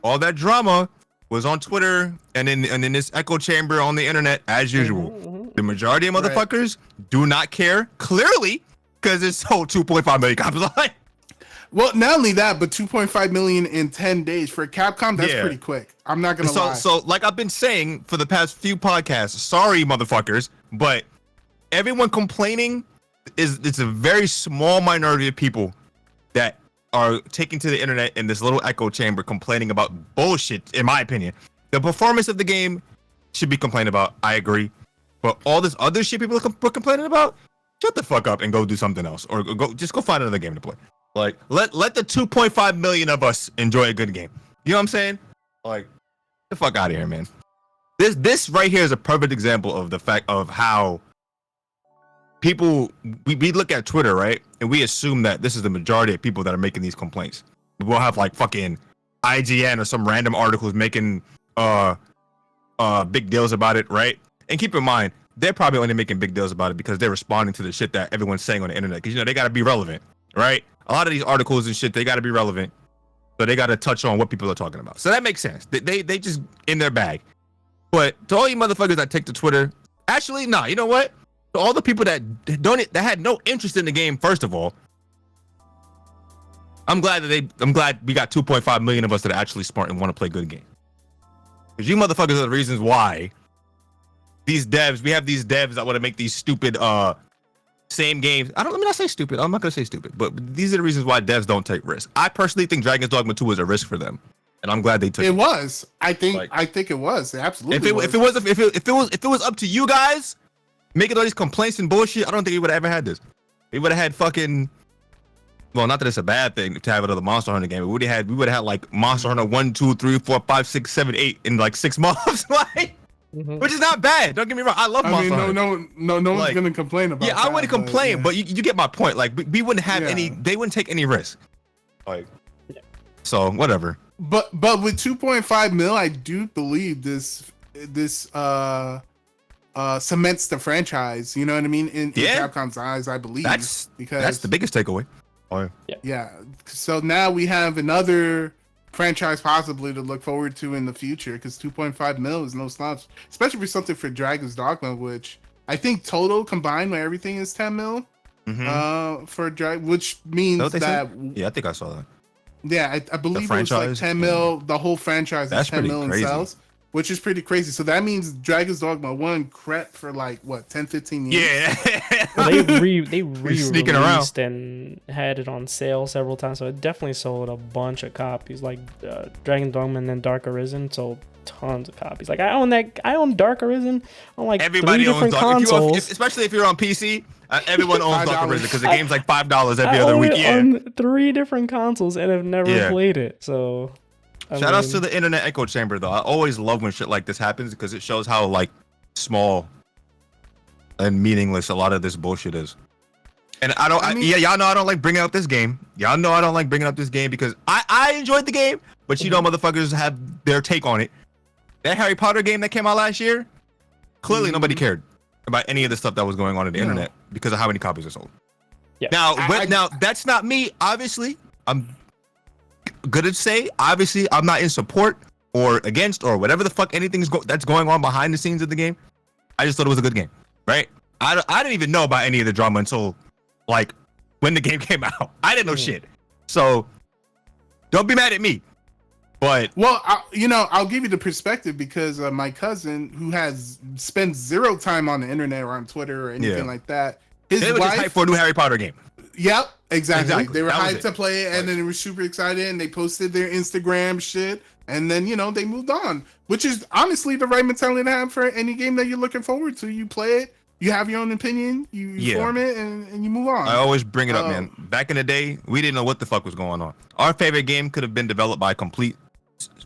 all that drama was on Twitter and in this echo chamber on the internet as usual. The majority of motherfuckers do not care, clearly, because it's sold 2.5 million copies. well, not only that, but 2.5 million in 10 days for Capcom, that's pretty quick. I'm not gonna lie. So like I've been saying for the past few podcasts, sorry motherfuckers, but everyone complaining it's a very small minority of people that are taking to the internet in this little echo chamber complaining about bullshit, in my opinion. The performance of the game should be complained about, I agree. But all this other shit people are complaining about, shut the fuck up and go do something else. Or go find another game to play. Like, let the 2.5 million of us enjoy a good game. You know what I'm saying? Like, get the fuck out of here, man. This right here is a perfect example of the fact of how people, we look at Twitter, right? And we assume that this is the majority of people that are making these complaints. We'll have like fucking IGN or some random articles making big deals about it, right? And keep in mind, they're probably only making big deals about it because they're responding to the shit that everyone's saying on the internet. Because, they got to be relevant, right? A lot of these articles and shit, they got to be relevant. So they got to touch on what people are talking about. So that makes sense. They just in their bag. But to all you motherfuckers that take to Twitter, actually, nah, you know what? To all the people that had no interest in the game, first of all, I'm glad we got 2.5 million of us that are actually smart and want to play good games. Because you motherfuckers are the reasons why we have these devs that want to make these stupid same games. Let me not say stupid. I'm not gonna say stupid, but these are the reasons why devs don't take risks. I personally think Dragon's Dogma 2 was a risk for them, and I'm glad they took it. It was. I think it was. It absolutely If it was up to you guys making all these complaints and bullshit, I don't think we would have ever had this. We would have had fucking. Well, not that it's a bad thing to have another Monster Hunter game. We would have had like Monster Hunter 1, 2, 3, 4, 5, 6, 7, 8 in like 6 months, like, which is not bad. Don't get me wrong. I love Monster Hunter. No one's gonna complain about. Yeah, I wouldn't complain, but you get my point. Like, we wouldn't have any. They wouldn't take any risk. Like, so whatever. But with 2.5 mil, I do believe this cements the franchise. You know what I mean? In Capcom's eyes, I believe that's the biggest takeaway. Oh, yeah. So now we have another franchise possibly to look forward to in the future, because 2.5 mil is no slouch, especially for something for Dragon's Dogma, which I think total combined with everything is 10 mil. For Dragon, which means that. Yeah, I think I saw that. Yeah, I believe it was like 10 mil. The whole franchise is 10 mil in sales. which is pretty crazy. So that means Dragon's Dogma 1 crept for like what 10, 15 years. Yeah. Well, they Sneaking around. re-released and had it on sale several times, so it definitely sold a bunch of copies. Like Dragon Dogma and then Dark Arisen sold tons of copies. Like I own Dark Arisen on like Everybody 3 owns different Dark. consoles. Especially if you're on PC, everyone owns Dark $5. Arisen because the game's like $5 every I other own week. it Yeah. on 3 different consoles and have never Yeah. played it. So Shout outs to the internet echo chamber though. I always love when shit like this happens because it shows how like small and meaningless a lot of this bullshit is. And y'all know I don't like bringing up this game. Y'all know I don't like bringing up this game because I enjoyed the game, but you know motherfuckers have their take on it. That Harry Potter game that came out last year, clearly nobody cared about any of the stuff that was going on the internet because of how many copies are sold. Yeah. Now that's not me. Obviously, I'm gonna say obviously I'm not in support or against or whatever the fuck anything that's going on behind the scenes of the game. I just thought it was a good game, right? I didn't even know about any of the drama until like when the game came out. I didn't know shit. So don't be mad at me. But well, I'll give you the perspective because my cousin, who has spent zero time on the internet or on Twitter or anything like that, his they were wife just hyped for a new Harry Potter game. Yep, exactly. They were That was hyped it. to play it, and then they were super excited, and they posted their Instagram shit, and then they moved on, which is honestly the right mentality to have for any game that you're looking forward to. You play it, you have your own opinion, you form it, and you move on. I always bring it up, man. Back in the day, we didn't know what the fuck was going on. Our favorite game could have been developed by a complete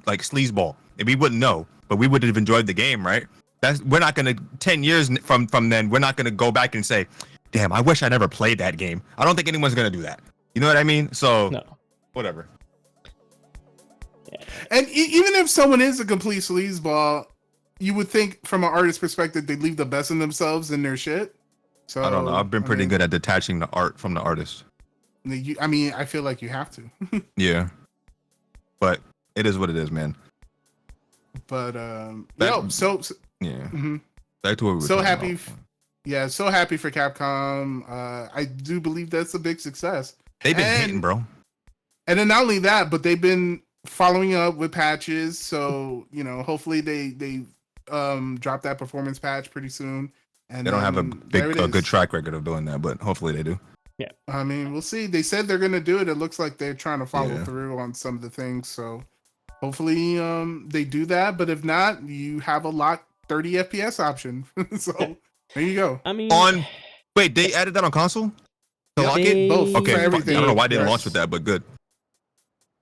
like sleazeball, and we wouldn't know, but we would have enjoyed the game, right? We're not gonna 10 years from then. We're not gonna go back and say, damn, I wish I never played that game. I don't think anyone's gonna do that. You know what I mean? So No. whatever. Yeah. And even if someone is a complete sleazeball, you would think from an artist perspective they leave the best in themselves in their shit. So I don't know. I've been pretty good at detaching the art from the artist. I feel like you have to. Yeah, but it is what it is, man. But yeah. mhm. Back to what we were So talking happy. about. So happy for Capcom. I do believe that's a big success. They've been And- hating, bro. And then not only that, but they've been following up with patches. So hopefully they drop that performance patch pretty soon. And They don't have a there it good is. track record of doing that, but hopefully they do. I mean, we'll see. They said they're gonna do it. It looks like they're trying to follow Yeah. through on some of the things. So hopefully they do that. But if not, you have a lock 30 FPS option. So there you go. I mean, Wait, they added that on console? To Yeah, lock they- it? both Okay, for fuck, everything. I don't know why they didn't Yes. launch with that, but good.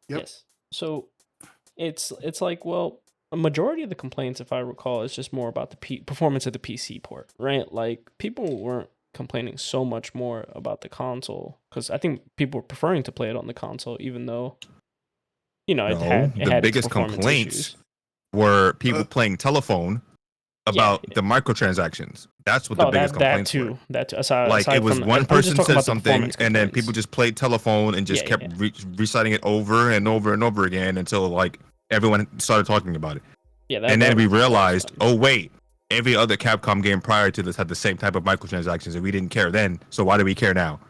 Yep. Yes. So it's like, well, a majority of the complaints, if I recall, is just more about the performance of the PC port, right? Like people weren't complaining so much more about the console because I think people were preferring to play it on the console, even though it No, had the its biggest performance complaints issues. were people playing telephone about Yeah. the microtransactions. That's what the Oh, biggest that complaints were. too. That too. Aside, Like aside it was from, one I was just person talking said about the something, performance and then complaints. people just played telephone and just Yeah, kept yeah. reciting it over and over and over again until like everyone started talking about it. Yeah, And then we realized, oh, oh wait, every other Capcom game prior to this had the same type of microtransactions, and we didn't care then. So why do we care now?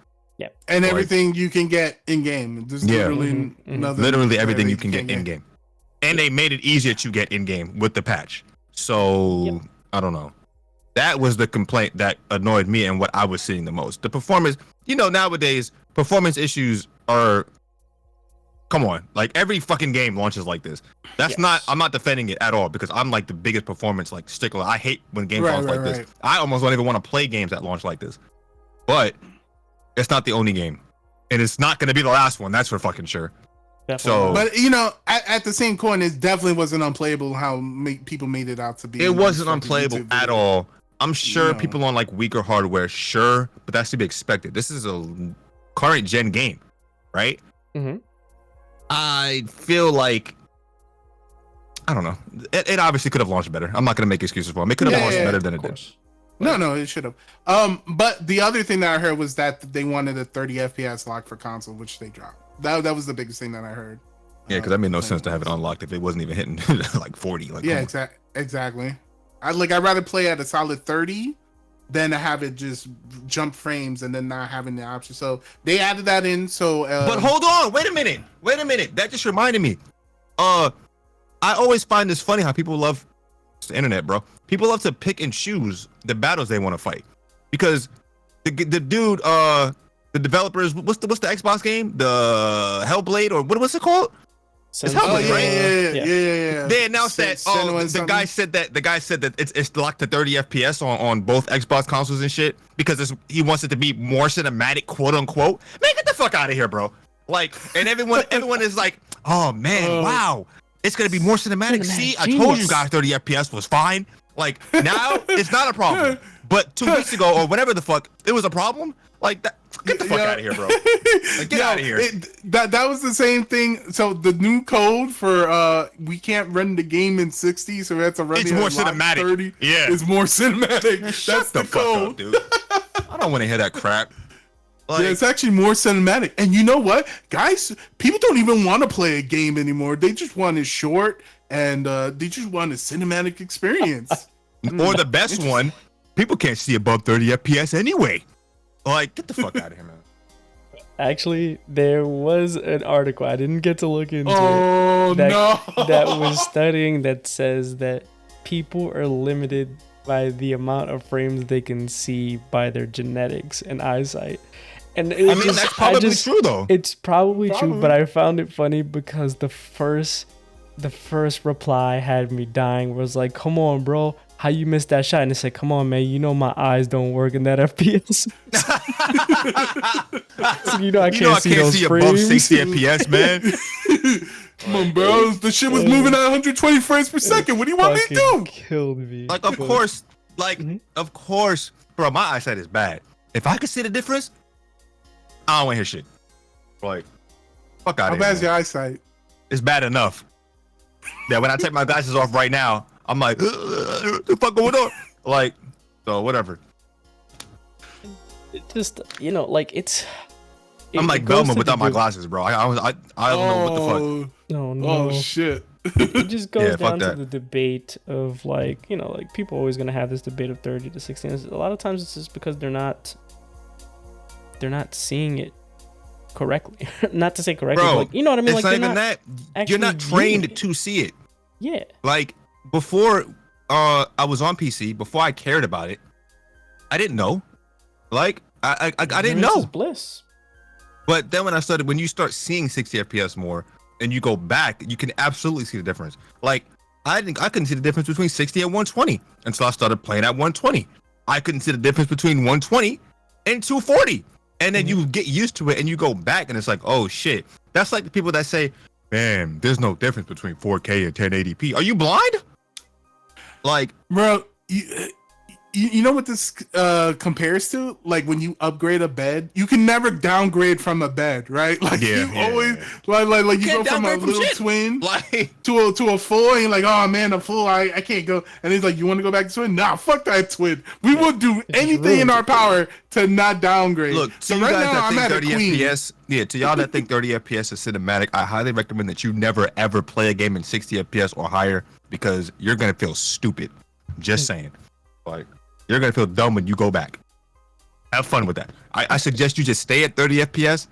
And Like- everything you can get in game. There's Yeah. literally Mhm, mhm. nothing. Literally that everything they you can get can't in game, and they made it easier to get in game with the patch. So Yep. I don't know. That was the complaint that annoyed me and what I was seeing the most. The performance, nowadays performance issues are. Come on, like every fucking game launches like this. That's Yes. not. I'm not defending it at all because I'm like the biggest performance like stickler. I hate when games Right, launch right, like right. this. I almost don't even want to play games that launch like this. But it's not the only game, and it's not going to be the last one. That's for fucking sure. Definitely. But at the same coin, it definitely wasn't unplayable how people made it out to be. It wasn't Fucking unplayable YouTube at video. all. I'm sure No. people on like weaker hardware, sure, but that's to be expected. This is a current gen game, right? Mhm. I feel like I don't know. It obviously could have launched better. I'm not gonna make excuses for them. It could have Yeah, launched yeah, better Of than it did. course. No, it should have. But the other thing that I heard was that they wanted a 30 FPS lock for console, which they dropped. That was the biggest thing that I heard. Yeah, because that made no sense to have it unlocked if it wasn't even hitting like 40. Like, Yeah, come on. exactly. I'd rather play at a solid 30 than to have it just jump frames and then not having the option. So they added that in. So, But hold on, wait a minute. That just reminded me. I always find this funny how people love It's the internet, bro. People love to pick and choose the battles they want to fight because the dude, the developers, what's the Xbox game? The Hellblade or what's it called? It's Hellblade, right? Yeah. They announced that. Oh, the guy said that it's locked to 30 FPS on both Xbox consoles and shit because he wants it to be more cinematic, quote unquote. Man, get the fuck out of here, bro. Like, and everyone is like, oh man, wow, it's gonna be more cinematic. See, I told you guys 30 FPS was fine. Like now, it's not a problem. But 2 weeks ago or whatever the fuck, it was a problem. Like that. Get the fuck out of here, bro. Like, get out of here. That was the same thing. So the new code for we can't run the game in 60, so we have to run it more at cinematic. 30. Yeah, it's more cinematic. Man, That's the code, up, dude. I don't want to hear that crap. Like, yeah, it's actually more cinematic. And you know what, guys? People don't even want to play a game anymore. They just want it short, and they just want a cinematic experience. Or the best one, people can't see above 30 FPS anyway. Like, get the fuck out of here, man. Actually, there was an article I didn't get to look into that was studying that says that people are limited by the amount of frames they can see by their genetics and eyesight. And that's probably true though. It's probably true, but I found it funny because the first reply had me dying. Was like, "Come on, bro, how you missed that shot?" And it said, "Come on, man, you know my eyes don't work in that FPS." So I can't see above 60 FPS, man. Come on, bro. The shit was moving at 120 frames per second. What do you want me to do? Killed me. Like, of course, bro, my eyesight is bad. If I could see the difference, I don't want to hear shit. Like, fuck out of here. How bad's your eyesight? It's bad enough that when I take my glasses off right now, I'm like, what the fuck going on? Like, so whatever. It just, like it's. I'm like Belma without my glasses, bro. I don't know what the fuck. No. Oh shit. It just goes down to the debate of like people are always gonna have this debate of 30 to 16. A lot of times it's just because they're not seeing it correctly. Not to say correctly, bro, but like, you know what I mean? It's like, not even that. You're not trained to see it. Yeah. Like before, I was on PC. Before I cared about it, I didn't know. Like I didn't know. Is bliss. But then when you start seeing 60 FPS more, and you go back, you can absolutely see the difference. Like I couldn't see the difference between 60 and 120 until I started playing at 120. I couldn't see the difference between 120 and 240. And then you get used to it and you go back and it's like, oh shit. That's like the people that say, man, there's no difference between 4K and 1080p. Are you blind? Like, bro, you know what this compares to? Like when you upgrade a bed, you can never downgrade from a bed, right? Like always like you go from a little twin to a full, and you're like, oh man, a full, I can't go. And he's like, you want to go back to twin? Nah, fuck that twin. We will do anything in our power to not downgrade. Look, to you guys that think 30 FPS, to y'all that think 30 FPS is cinematic, I highly recommend that you never ever play a game in 60 FPS or higher because you're gonna feel stupid. Just saying, like. You're going to feel dumb when you go back. Have fun with that. I suggest you just stay at 30 FPS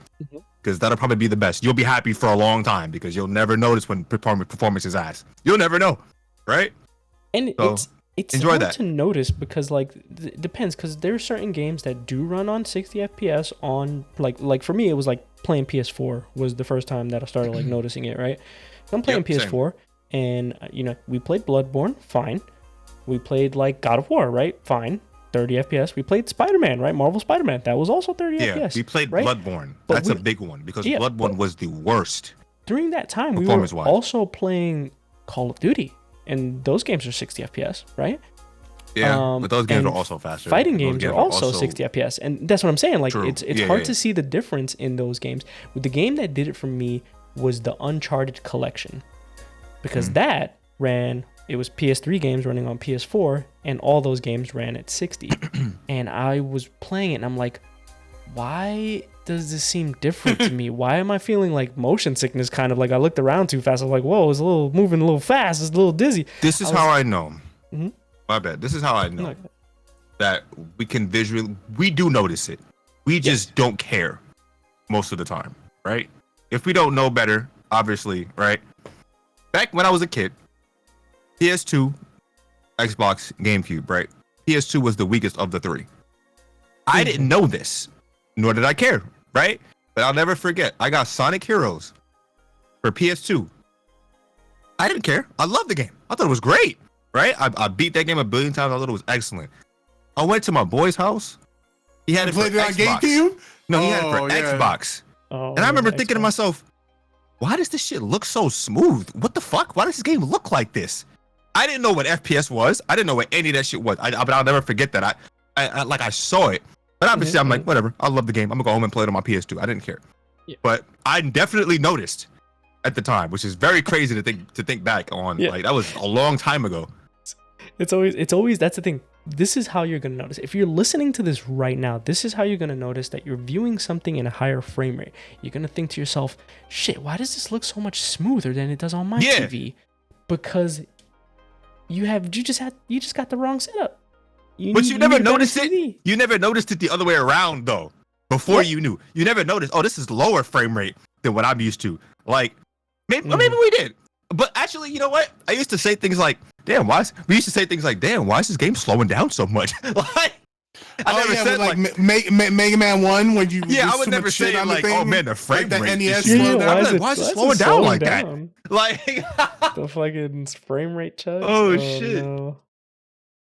because that'll probably be the best. You'll be happy for a long time because you'll never notice when performance is ass. You'll never know, right? And so, it's hard to notice because it depends because there are certain games that do run on 60 FPS on like for me it was like playing PS4 was the first time that I started like noticing it, right? So I'm playing PS4 and we played Bloodborne, fine. We played like God of War, right? Fine. 30 FPS. We played Spider-Man, right? Marvel Spider-Man. That was also 30 FPS. Yeah, we played right? Bloodborne. That's a big one because Bloodborne was the worst. During that time, we were also playing Call of Duty. And those games are 60 FPS, right? Yeah, but those games are also faster. Fighting games are also 60 FPS. And that's what I'm saying. Like, true. It's hard to see the difference in those games. The game that did it for me was the Uncharted collection. Because that ran... It was PS3 games running on PS4, and all those games ran at 60. And I was playing it, and I'm like, why does this seem different to me? Why am I feeling like motion sickness kind of? Like I looked around too fast. I was like, whoa, it's moving a little fast. It's a little dizzy. This is how I know. My bad. This is how I know that we do notice it. We just don't care most of the time, right? If we don't know better, obviously, right? Back when I was a kid, PS2, Xbox, GameCube, right? PS2 was the weakest of the three. I didn't know this, nor did I care, right? But I'll never forget. I got Sonic Heroes for PS2. I didn't care. I loved the game. I thought it was great, right? I beat that game a billion times. I thought it was excellent. I went to my boy's house. He had it for Played it on Xbox. GameCube? No, he had it Oh, for yeah. Xbox. Oh, And I remember yeah, thinking to Xbox. myself, why does this shit look so smooth? What the fuck? Why does this game look like this? I didn't know what FPS was. I didn't know what any of that shit was. But I'll never forget that. I saw it. But obviously, I'm like, whatever. I love the game. I'm gonna go home and play it on my PS2. I didn't care. Yeah. But I definitely noticed at the time, which is very crazy to think back on. Yeah. Like that was a long time ago. It's always that's the thing. This is how you're gonna notice. If you're listening to this right now, this is how you're gonna notice that you're viewing something in a higher frame rate. You're gonna think to yourself, shit, why does this look so much smoother than it does on my Yeah. TV? Because you just got the wrong setup. But you never need a better noticed it. TV. You never noticed it the other way around though. Before you knew, you never noticed. Oh, this is lower frame rate than what I'm used to. Like maybe we did. But actually, you know what? I used to say things like, "Damn, we used to say things like, "Damn, why is this game slowing down so much?" Like I never said like Mega Man 1 when you yeah, lose I would too never much shit say on the like, thing, "Oh man, the frame like the rate NES is slowed slow down. down." Why is it slowing down like that? Like The fucking frame rate chugs. Oh, shit. No.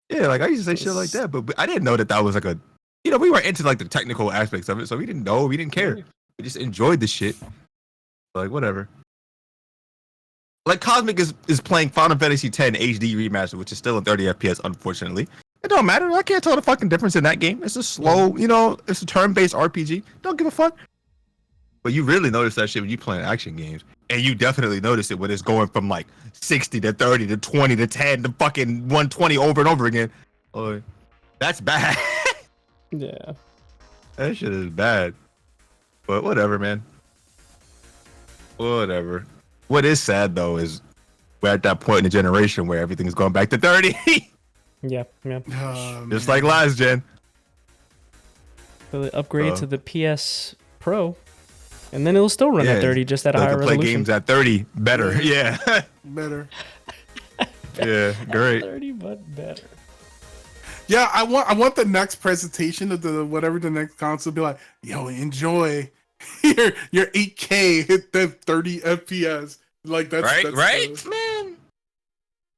yeah, like I used to say shit like that, but I didn't know that was like a, you know, we were into like the technical aspects of it, so we didn't know, we didn't care. We just enjoyed the shit. Like whatever. Like Cosmic is playing Final Fantasy X HD remaster, which is still in 30 FPS, unfortunately. It don't matter. I can't tell the fucking difference in that game. It's a slow, you know, it's a turn-based RPG. Don't give a fuck. But you really notice that shit when you playing action games, and you definitely notice it when it's going from like 60 to 30 to 20 to 10 to fucking 120 over and over again. Oh, that's bad. Yeah. That shit is bad. But whatever, man. Whatever. What is sad though is we're at that point in the generation where everything's going back to 30. Yeah. Just like last gen. So they upgrade to the PS Pro, and then it'll still run at 30, just at a They higher can play resolution. games at 30 better. Yeah. better. Yeah, great. 30, but better. Yeah, I want the next presentation of the whatever the next console be like, yo, enjoy your 8K hit the 30 FPS. Like that's right, man.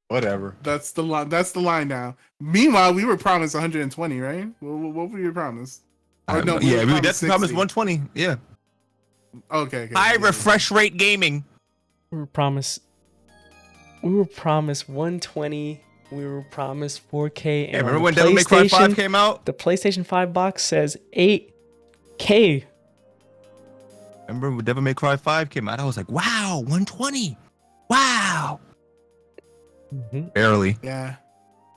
Whatever. That's the line. That's the line now. Meanwhile, we were promised 120, right? What were you promised? Or no, we promised definitely promised 60. 120. Yeah. Okay. High refresh rate gaming. We were promised 120. We were promised 4K. Yeah, remember when Devil May Cry 5 came out? The PlayStation 5 box says 8K. Remember when Devil May Cry 5 came out? I was like, wow, 120. Wow. Mm-hmm. Barely. Yeah.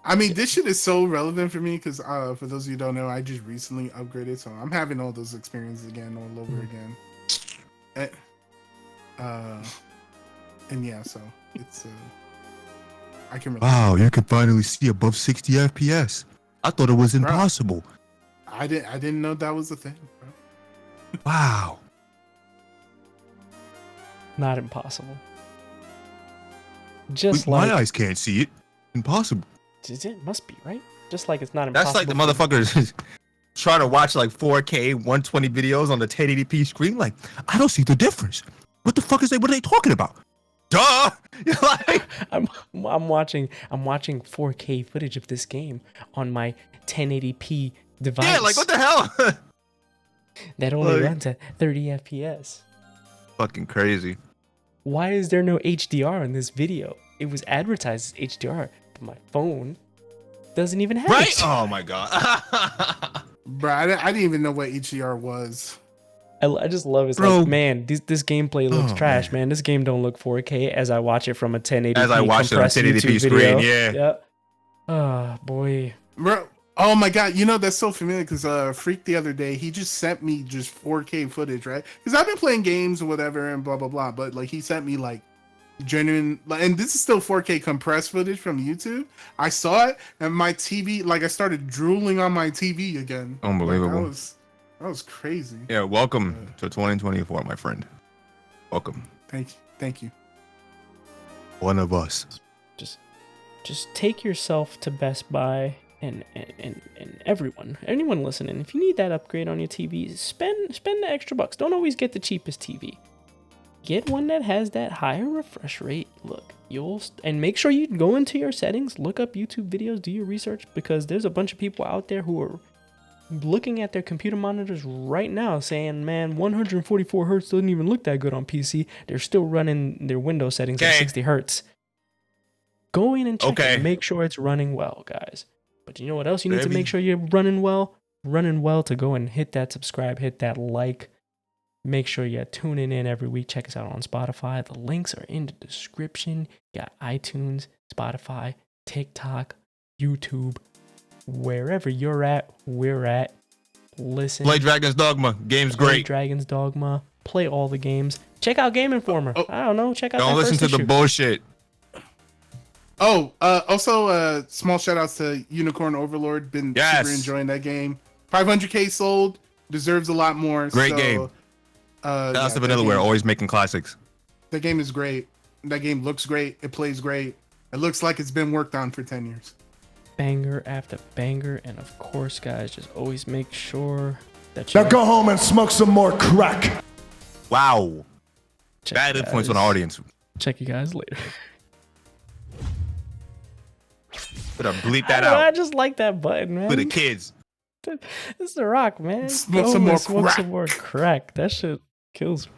I mean, this shit is so relevant for me because for those of you who don't know, I just recently upgraded, so I'm having all those experiences again all over again. And yeah, so it's I can relate. Wow, you can finally see above 60 FPS. I thought it was impossible. I didn't know that was a thing, bro. Wow. Not impossible. Just My like eyes can't see it. Impossible. it must be, right? Just like it's not impossible. That's like the motherfuckers trying to watch like 4K 120 videos on the 1080p screen. Like, I don't see the difference. What the fuck what are they talking about? Duh! Like, I'm watching 4K footage of this game on my 1080p device. yeah, like what the hell? That only like- runs at 30 FPS. Fucking crazy. Why is there no HDR in this video? It was advertised as HDR, but my phone doesn't even have Right? it. Oh my god. Bro, I didn't even know what HDR was. I just love it. It's Bro. like, man, this gameplay looks Oh, trash, man. This game don't look 4K as I watch it from a 1080p As I watch it on compressed 1080p YouTube screen, video. yeah. Yep. Oh, boy. Bro, oh my god, you know that's so familiar because Freak the other day he just sent me just 4K footage, right? Because I've been playing games or whatever and blah blah blah, but like he sent me like genuine, and this is still 4K compressed footage from YouTube. I saw it and my TV, like I started drooling on my TV again. Unbelievable. Like, that was crazy. Yeah, welcome to 2024, my friend. Welcome. Thank you. One of us. Just just take yourself to Best Buy and anyone listening. If you need that upgrade on your TV, spend the extra bucks. Don't always get the cheapest TV. Get one that has that higher refresh rate. Look, and make sure you go into your settings, look up YouTube videos, do your research, because there's a bunch of people out there who are looking at their computer monitors right now saying, man, 144 hertz doesn't even look that good on PC. They're still running their Windows settings at 60 hertz. Go in and check it. Make sure it's running well, guys. But you know what else you need to make sure you're running well? Running well to go and hit that subscribe, hit that like. Make sure you're tuning in every week. Check us out on Spotify. The links are in the description. You got iTunes, Spotify, TikTok, YouTube. Wherever you're at, we're at. Listen. Play Dragon's Dogma. Game's Play great. Dragon's Dogma. Play all the games. Check out Game Informer. I don't know. Check out. Don't listen to the bullshit. Also, small shout outs to Unicorn Overlord. Been super enjoying that game. 500K sold. Deserves a lot more. Great game. That's the Vanillaware, always making classics. The game is great. That game looks great. It plays great. It looks like it's been worked on for 10 years. Banger after banger. And of course, guys, just always make sure that you... Now go home and smoke some more crack. Wow. Check Bad influence on the audience. Check you guys later. Better bleep that out. I just like that button, man. For the kids. This is The Rock, man. Smoke some more crack. That shit kills me.